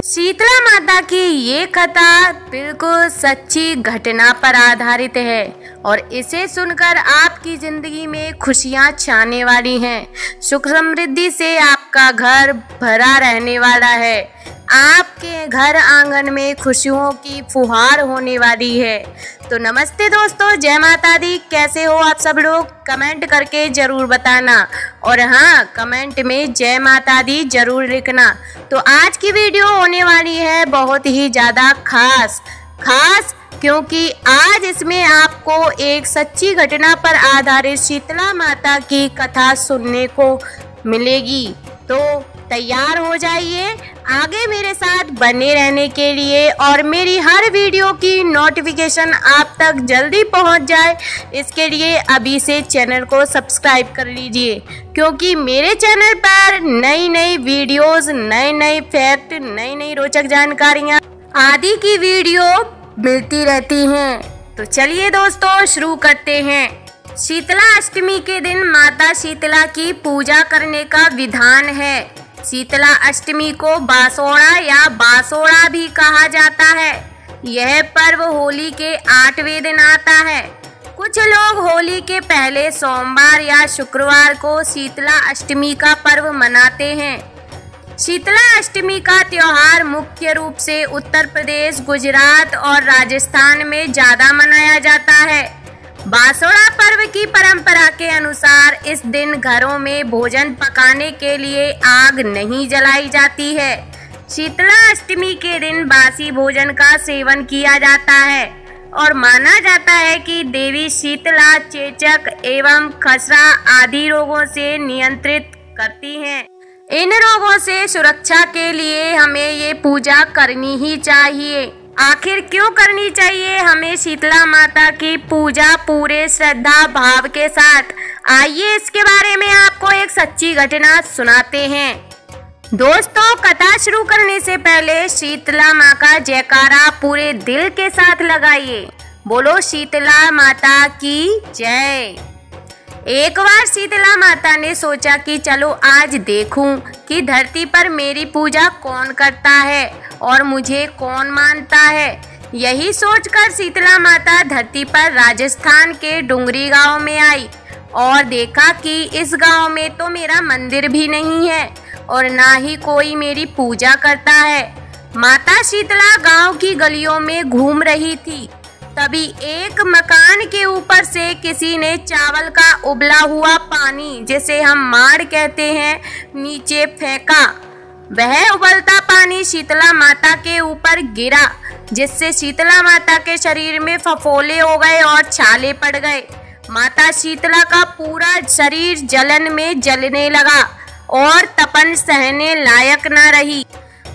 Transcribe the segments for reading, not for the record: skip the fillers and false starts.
शीतला माता की ये कथा बिल्कुल सच्ची घटना पर आधारित है और इसे सुनकर आपकी जिंदगी में खुशियां छाने वाली हैं। सुख समृद्धि से आपका घर भरा रहने वाला है। आपके घर आंगन में खुशियों की फुहार होने वाली है। तो नमस्ते दोस्तों, जय माता दी। कैसे हो आप सब लोग? कमेंट करके ज़रूर बताना और हाँ, कमेंट में जय माता दी ज़रूर लिखना। तो आज की वीडियो होने वाली है बहुत ही ज़्यादा खास क्योंकि आज इसमें आपको एक सच्ची घटना पर आधारित शीतला माता की कथा सुनने को मिलेगी। तो तैयार हो जाइए आगे मेरे साथ बने रहने के लिए और मेरी हर वीडियो की नोटिफिकेशन आप तक जल्दी पहुंच जाए, इसके लिए अभी से चैनल को सब्सक्राइब कर लीजिए क्योंकि मेरे चैनल पर नई नई वीडियोस, नए फैक्ट, नई रोचक जानकारियां आदि की वीडियो मिलती रहती हैं। तो चलिए दोस्तों शुरू करते हैं। शीतला अष्टमी के दिन माता शीतला की पूजा करने का विधान है। शीतला अष्टमी को बासोड़ा या बासोड़ा भी कहा जाता है। यह पर्व होली के 8वें दिन आता है। कुछ लोग होली के पहले सोमवार या शुक्रवार को शीतला अष्टमी का पर्व मनाते हैं। शीतला अष्टमी का त्योहार मुख्य रूप से उत्तर प्रदेश, गुजरात और राजस्थान में ज़्यादा मनाया जाता है। बासोड़ा पर्व की परंपरा के अनुसार इस दिन घरों में भोजन पकाने के लिए आग नहीं जलाई जाती है। शीतला अष्टमी के दिन बासी भोजन का सेवन किया जाता है और माना जाता है कि देवी शीतला चेचक एवं खसरा आदि रोगों से नियंत्रित करती हैं। इन रोगों से सुरक्षा के लिए हमें ये पूजा करनी ही चाहिए। आखिर क्यों करनी चाहिए हमें शीतला माता की पूजा पूरे श्रद्धा भाव के साथ? आइए इसके बारे में आपको एक सच्ची घटना सुनाते हैं। दोस्तों, कथा शुरू करने से पहले शीतला माँ का जयकारा पूरे दिल के साथ लगाइए। बोलो शीतला माता की जय। एक बार शीतला माता ने सोचा कि चलो आज देखूं कि धरती पर मेरी पूजा कौन करता है और मुझे कौन मानता है। यही सोचकर शीतला माता धरती पर राजस्थान के डुंगरी गांव में आई और देखा कि इस गांव में तो मेरा मंदिर भी नहीं है और ना ही कोई मेरी पूजा करता है। माता शीतला गांव की गलियों में घूम रही थी। तभी एक मकान के ऊपर से किसी ने चावल का उबला हुआ पानी, जिसे हम माड़ कहते हैं, नीचे फेंका। वह उबलता पानी शीतला माता के ऊपर गिरा, जिससे शीतला माता के शरीर में फफोले हो गए और छाले पड़ गए। माता शीतला का पूरा शरीर जलन में जलने लगा और तपन सहने लायक न रही।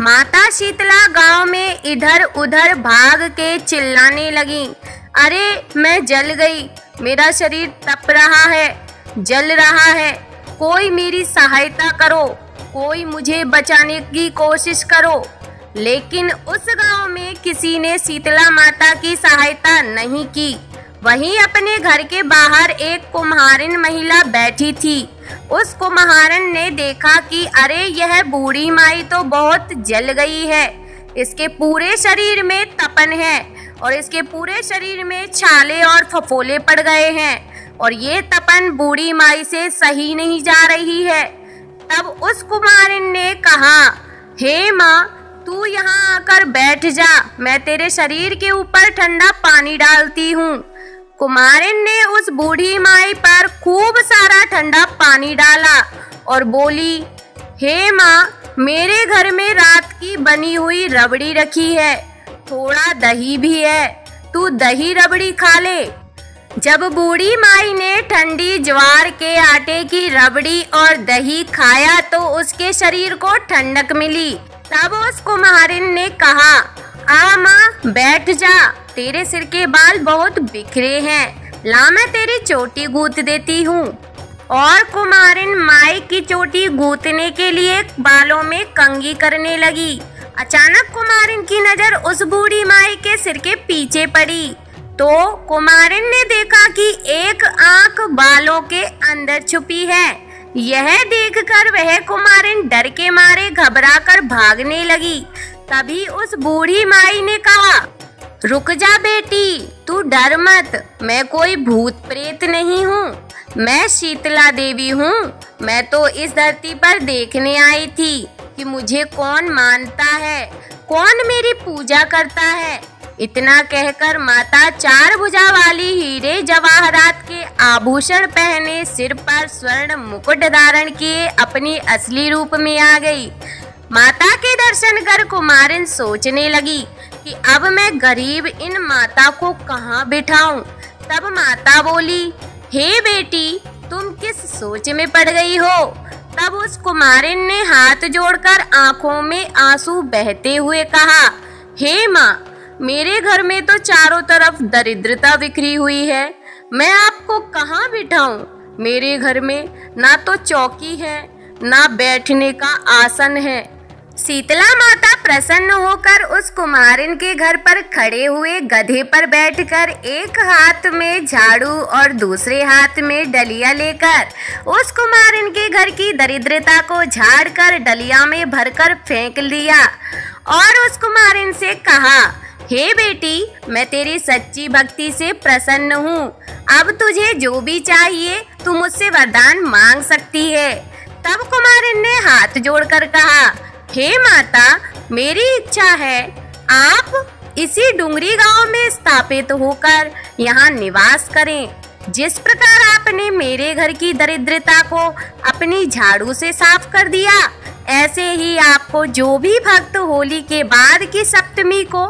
माता शीतला गांव में इधर उधर भाग के चिल्लाने लगी, अरे मैं जल गई, मेरा शरीर तप रहा है, जल रहा है, कोई मेरी सहायता करो, कोई मुझे बचाने की कोशिश करो। लेकिन उस गांव में किसी ने शीतला माता की सहायता नहीं की। वहीं अपने घर के बाहर एक कुम्हारिन महिला बैठी थी। उस कुम्हारिन ने देखा कि अरे यह बूढ़ी माई तो बहुत जल गई है, इसके पूरे शरीर में तपन है और इसके पूरे शरीर में छाले और फफोले पड़ गए हैं और ये तपन बूढ़ी माई से सही नहीं जा रही है। तब उस कुम्हारिन ने कहा, हे माँ, तू यहाँ आकर बैठ जा, मैं तेरे शरीर के ऊपर ठंडा पानी डालती हूँ। कुम्हारिन ने उस बूढ़ी माई पर खूब सारा ठंडा पानी डाला और बोली, हे माँ, मेरे घर में रात की बनी हुई रबड़ी रखी है, थोड़ा दही भी है, तू दही रबड़ी खा ले। जब बूढ़ी माई ने ठंडी ज्वार के आटे की रबड़ी और दही खाया तो उसके शरीर को ठंडक मिली। तब उस कुम्हारिन ने कहा, आ माँ, बैठ जा, तेरे सिर के बाल बहुत बिखरे हैं, ला मैं तेरी चोटी गूंथ देती हूँ। और कुम्हारिन माई की चोटी गूंथने के लिए बालों में कंघी करने लगी। अचानक कुम्हारिन की नजर उस बूढ़ी माई के सिर के पीछे पड़ी तो कुम्हारिन ने देखा कि एक आंख बालों के अंदर छुपी है। यह देखकर वह कुम्हारिन डर के मारे घबराकर भागने लगी। तभी उस बूढ़ी माई ने कहा, रुक जा बेटी, तू डर मत, मैं कोई भूत प्रेत नहीं हूँ, मैं शीतला देवी हूँ। मैं तो इस धरती पर देखने आई थी कि मुझे कौन मानता है, कौन मेरी पूजा करता है। इतना कहकर माता 4 भुजा वाली हीरे जवाहरात के आभूषण पहने, सिर पर स्वर्ण मुकुट धारण किए अपनी असली रूप में आ गई। माता के दर्शन कर कुमारिन सोचने लगी कि अब मैं गरीब इन माता को कहाँ बिठाऊं। तब माता बोली, हे बेटी, तुम किस सोच में पड़ गई हो? तब उस कुमारिन ने हाथ जोड़कर आंखों में आंसू बहते हुए कहा, हे माँ, मेरे घर में तो चारों तरफ दरिद्रता बिखरी हुई है, मैं आपको कहाँ बिठाऊं? मेरे घर में ना तो चौकी है, ना बैठने का आसन है। शीतला माता प्रसन्न होकर उस कुमारिन के घर पर खड़े हुए गधे पर बैठकर एक हाथ में झाड़ू और दूसरे हाथ में डलिया लेकर उस कुमारिन के घर की दरिद्रता को झाड़कर डलिया में भरकर फेंक दिया और उस कुमारिन से कहा, हे बेटी, मैं तेरी सच्ची भक्ति से प्रसन्न हूँ। अब तुझे जो भी चाहिए तू मुझसे वरदान मांग सकती है। तब कुमारिन ने हाथ जोड़कर कहा, हे माता, मेरी इच्छा है आप इसी डुंगरी गांव में स्थापित होकर यहाँ निवास करें। जिस प्रकार आपने मेरे घर की दरिद्रता को अपनी झाड़ू से साफ कर दिया, ऐसे ही आपको जो भी भक्त होली के बाद की सप्तमी को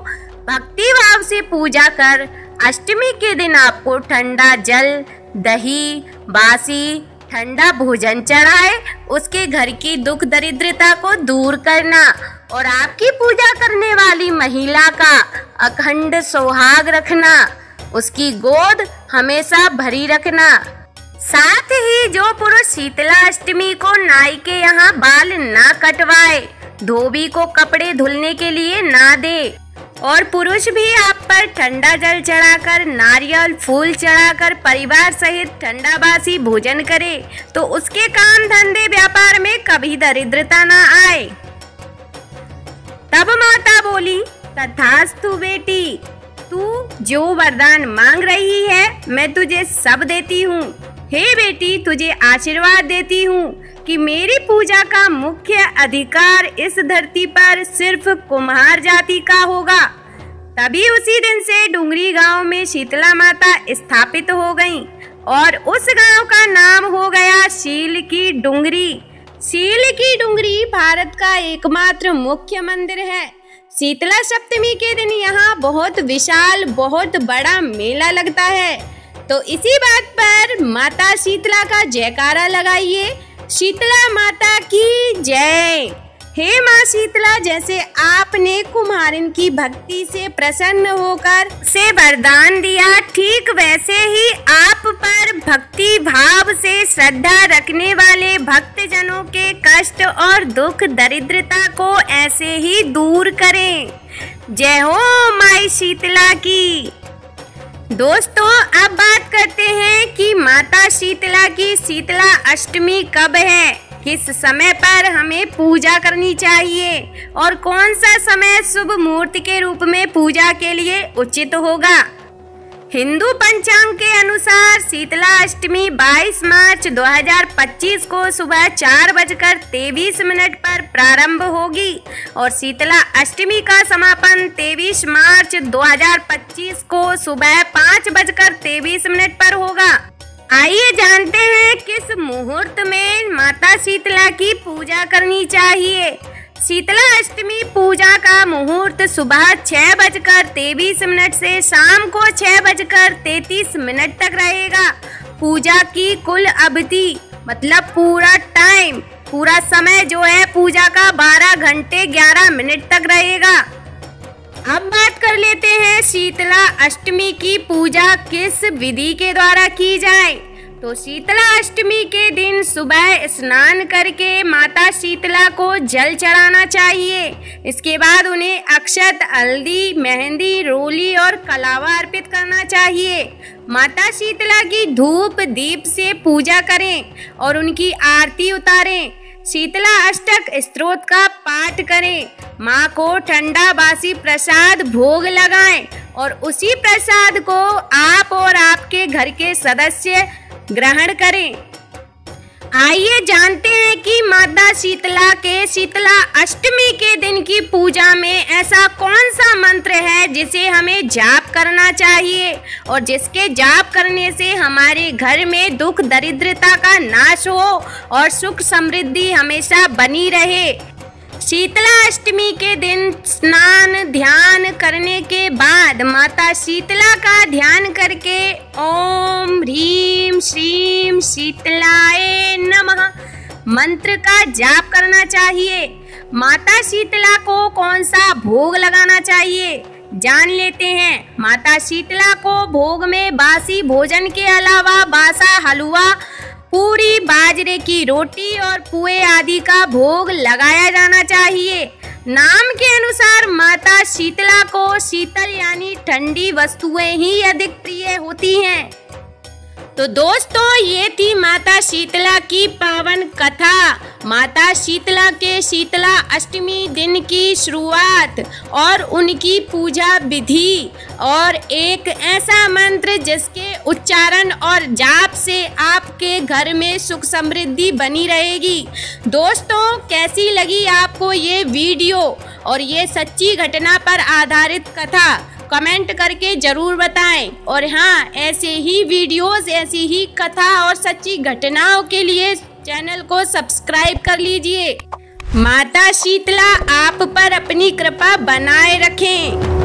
भक्ति भाव से पूजा कर अष्टमी के दिन आपको ठंडा जल, दही, बासी ठंडा भोजन चढ़ाए, उसके घर की दुख दरिद्रता को दूर करना और आपकी पूजा करने वाली महिला का अखंड सुहाग रखना, उसकी गोद हमेशा भरी रखना। साथ ही जो पुरुष शीतला अष्टमी को नाई के यहाँ बाल ना कटवाए, धोबी को कपड़े धुलने के लिए ना दे और पुरुष भी आप पर ठंडा जल चढ़ाकर, नारियल फूल चढ़ाकर परिवार सहित ठंडा बासी भोजन करे, तो उसके काम धंधे व्यापार में कभी दरिद्रता ना आए। तब माता बोली, तथास्तु बेटी, तू जो वरदान मांग रही है मैं तुझे सब देती हूँ। हे बेटी, तुझे आशीर्वाद देती हूँ कि मेरी पूजा का मुख्य अधिकार इस धरती पर सिर्फ कुम्हार जाति का होगा। तभी उसी दिन से डुंगरी गांव में शीतला माता स्थापित हो गईं और उस गांव का नाम हो गया शील की डुंगरी। शील की डुंगरी भारत का एकमात्र मुख्य मंदिर है। शीतला सप्तमी के दिन यहाँ बहुत विशाल, बहुत बड़ा मेला लगता है। तो इसी बात पर माता शीतला का जयकारा लगाइए। शीतला माता की जय। हे माँ शीतला, जैसे आपने कुम्हारिन की भक्ति से प्रसन्न होकर से वरदान दिया, ठीक वैसे ही आप पर भक्ति भाव से श्रद्धा रखने वाले भक्त जनों के कष्ट और दुख दरिद्रता को ऐसे ही दूर करें। जय हो माई शीतला की। दोस्तों, अब बात करते हैं कि माता शीतला की शीतला अष्टमी कब है, किस समय पर हमें पूजा करनी चाहिए और कौन सा समय शुभ मुहूर्त के रूप में पूजा के लिए उचित होगा। हिंदू पंचांग के अनुसार शीतला अष्टमी 22 मार्च 2025 को सुबह 4:23 पर प्रारंभ होगी और शीतला अष्टमी का समापन 23 मार्च 2025 को सुबह 5:23 पर होगा। आइए जानते हैं किस मुहूर्त में माता शीतला की पूजा करनी चाहिए। शीतला अष्टमी पूजा का मुहूर्त सुबह 6:23 से शाम को 6:33 तक रहेगा। पूजा की कुल अवधि मतलब पूरा टाइम, पूरा समय जो है पूजा का 12 घंटे 11 मिनट तक रहेगा। अब बात कर लेते हैं शीतला अष्टमी की पूजा किस विधि के द्वारा की जाए। तो शीतला अष्टमी के दिन सुबह स्नान करके माता शीतला को जल चढ़ाना चाहिए। इसके बाद उन्हें अक्षत, हल्दी, मेहंदी, रोली और कलावा अर्पित करना चाहिए। माता शीतला की धूप दीप से पूजा करें और उनकी आरती उतारें। शीतला अष्टक स्तोत्र का पाठ करें, माँ को ठंडा बासी प्रसाद भोग लगाएं और उसी प्रसाद को आप और आपके घर के सदस्य ग्रहण करें। आइए जानते हैं कि माता शीतला के शीतला अष्टमी के दिन की पूजा में ऐसा कौन सा मंत्र है जिसे हमें जाप करना चाहिए और जिसके जाप करने से हमारे घर में दुख दरिद्रता का नाश हो और सुख समृद्धि हमेशा बनी रहे। शीतला अष्टमी के दिन स्नान ध्यान करने के बाद माता शीतला का ध्यान करके ओम ह्रीम श्रीम शीतलाय नमः मंत्र का जाप करना चाहिए। माता शीतला को कौन सा भोग लगाना चाहिए जान लेते हैं। माता शीतला को भोग में बासी भोजन के अलावा बासा हलवा, पूरी, बाजरे की रोटी और पुए आदि का भोग लगाया जाना चाहिए। नाम के अनुसार माता शीतला को शीतल यानी ठंडी वस्तुएं ही अधिक प्रिय होती हैं। तो दोस्तों, ये थी माता शीतला की पावन कथा। माता शीतला के शीतला अष्टमी दिन की शुरुआत और उनकी पूजा विधि और एक ऐसा मंत्र जिसके उच्चारण और जाप से आपके घर में सुख समृद्धि बनी रहेगी। दोस्तों, कैसी लगी आपको ये वीडियो और ये सच्ची घटना पर आधारित कथा कमेंट करके जरूर बताएं। और हाँ, ऐसे ही वीडियोस, ऐसी ही कथा और सच्ची घटनाओं के लिए चैनल को सब्सक्राइब कर लीजिए। माता शीतला आप पर अपनी कृपा बनाए रखें।